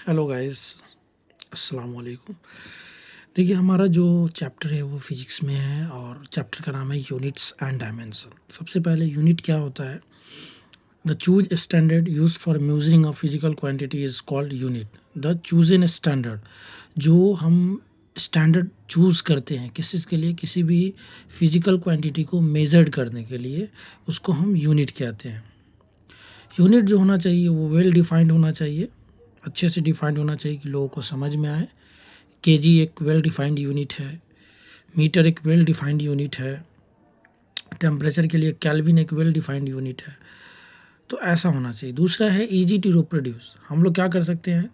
Hello guys, अस्सलाम वालेकुम। देखिए, हमारा जो चैप्टर है वो फिजिक्स में है और चैप्टर का नाम है यूनिट्स एंड डायमेंशन। सबसे पहले यूनिट क्या होता है? The choose standard used for measuring a physical quantity is called unit. The chosen standard, जो हम स्टैंडर्ड चूज़ करते हैं किस चीज़ के लिए, किसी भी फिजिकल क्वांटिटी को मेजर्ड करने के लिए, उसको हम यूनिट कहते हैं। यूनिट जो होना चाहिए वो वेल डिफाइंड होना चाहिए, अच्छे से डिफाइंड होना चाहिए कि लोगों को समझ में आए। केजी एक वेल डिफाइंड यूनिट है, मीटर एक वेल डिफाइंड यूनिट है, टेम्परेचर के लिए केल्विन एक वेल डिफाइंड यूनिट है। तो ऐसा होना चाहिए। दूसरा है इजी टू रिप्रोड्यूस। हम लोग क्या कर सकते हैं,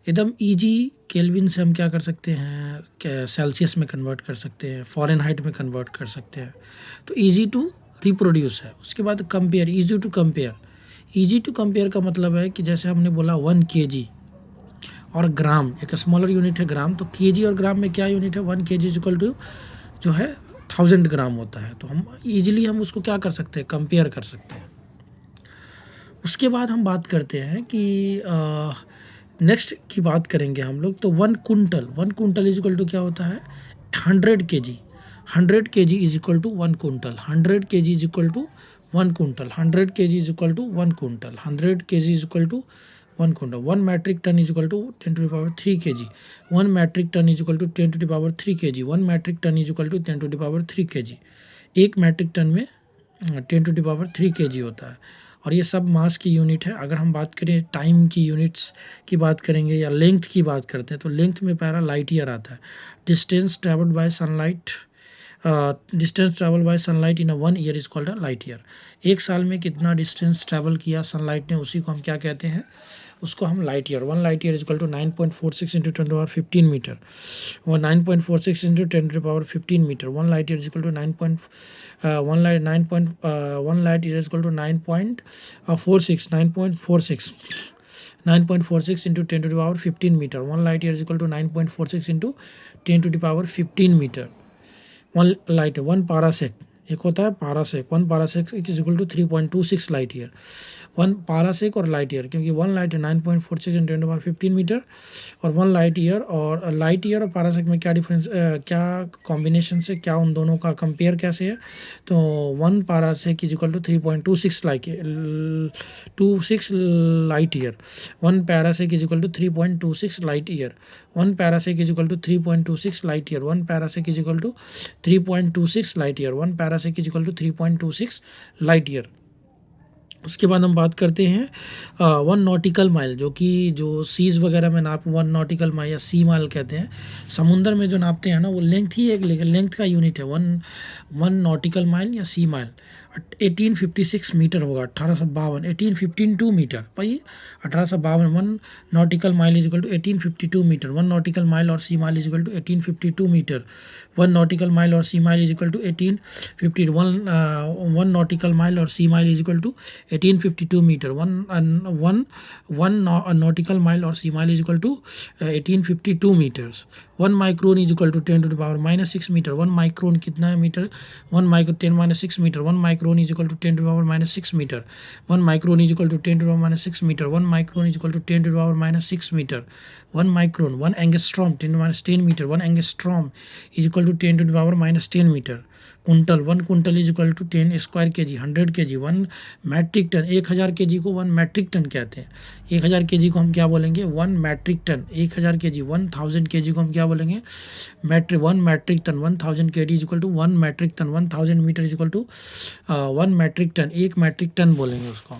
एकदम इजी, केल्विन से हम क्या कर सकते हैं, सेल्सियस में कन्वर्ट कर सकते हैं, फ़ारेनहाइट में कन्वर्ट कर सकते हैं। तो इजी टू रिप्रोड्यूस है। उसके बाद compare, easy to compare. Easy to compare का मतलब है कि जैसे हमने बोला 1 kg और ग्राम, एक स्मॉलर यूनिट है ग्राम, तो केजी और ग्राम में क्या यूनिट है, 1 kg इज इक्वल टू जो है 1000 ग्राम होता है। तो हम ईजिली हम उसको क्या कर सकते हैं, कंपेयर कर सकते हैं। उसके बाद हम बात करते हैं कि नेक्स्ट की बात करेंगे हम लोग, तो 1 कुंटल इज इक्वल टू क्या होता है, 100 kg। 100 kg is equal to 1 कुंटल। 100 kg इज इक्वल टू 1 कुंटल। 100 kg इज इक्वल टू 1 कुंटल। 100 kg इज इक्वल टू 1 कुंटल। 1 metric ton is equal to 10⁻³ kg। 1 metric ton is equal to 10⁻³ kg। 1 metric ton is equal to 10⁻³ kg। एक metric ton में 10⁻³ kg होता है। और ये सब मास की यूनिट है। अगर हम बात करें टाइम की यूनिट्स की बात करेंगे या लेंथ की बात करते हैं, तो लेंथ में पहला लाइट ईयर आता है। Distance travelled by sunlight, distance travel by sunlight in a 1 year is called a light year. एक साल में कितना डिस्टेंस ट्रैवल किया सनलाइट ने, उसी को हम क्या कहते हैं, उसको हम light year. 1 light year is equal to 9.46 into 10⁻15 metre. वो 9.46 into 10⁻15 metre. 1 light year is equal to 1 light year is equal to 9.46 into 10⁻15 metre. 1 light year is equal to 9.46 into 10⁻15 metre. 1 light, 1 parsec, एक होता है parsec. 1 parsec is equal to 3.26 light year. 1 parsec और light year, क्योंकि 1 light 9.46 into 10⁻15 metre और 1 light year, और light year और पारासेक में क्या डिफरेंस, क्या कॉम्बिनेशन से, क्या उन दोनों का कंपेयर कैसे है, तो 1 parsec is equal to 3.26 light year. 1 parsec is equal to 3.26 light year. 1 parsec is equal to 3.26 light year. 1 parsec is equal to 3.26 light year. 1 parsec is equal to 3.26 light year. उसके बाद हम बात करते हैं 1 nautical mile, जो कि जो seize वगैरह में नाप 1 नॉटिकल माइल या सी माइल कहते हैं। समुंदर में जो नापते हैं ना, वो लेंथ ही एक लेंथ का यूनिट है। वन नॉटिकल माइल या सी माइल 1856 मीटर होगा। 1852, 1852 मीटर भाई, 1852। 1 nautical mile is equal to 1852 metre. 1 nautical mile और sea mile is equal to 1852 metre. 1 nautical mile और sea mile is equal to 1851। 1 nautical mile और sea mile is equal to 1852 metre. One nautical mile और sea mile is equal to 1852 metres. 1 micron is equal to 10⁻⁻6 metre. 1 micron कितना है metre, 1 micro 10⁻6 metre. 1 micron is equal to 10⁻⁻6 metre. 1 micron is equal to 10⁻�6 metre. 1 micron is equal to 10⁻⁻6 metre. 1 micron, 1 angstrom 10⁻10 metre. 1 angstrom is equal to 10⁻10 metre. कुंटल, 1 कुंटल is equal to 10 square kg, 100 kg। 1 metric ton, 1000 kg को 1 metric ton कहते हैं। 1000 kg को हम क्या बोलेंगे, 1 metric ton. 1000 kg, 1000 kg को हम क्या बोलेंगे, 1 metric ton. 1000 kg is equal to 1 metric ton. 1000 metre is equal to 1 metric ton. 1 metric ton बोलेंगे उसको।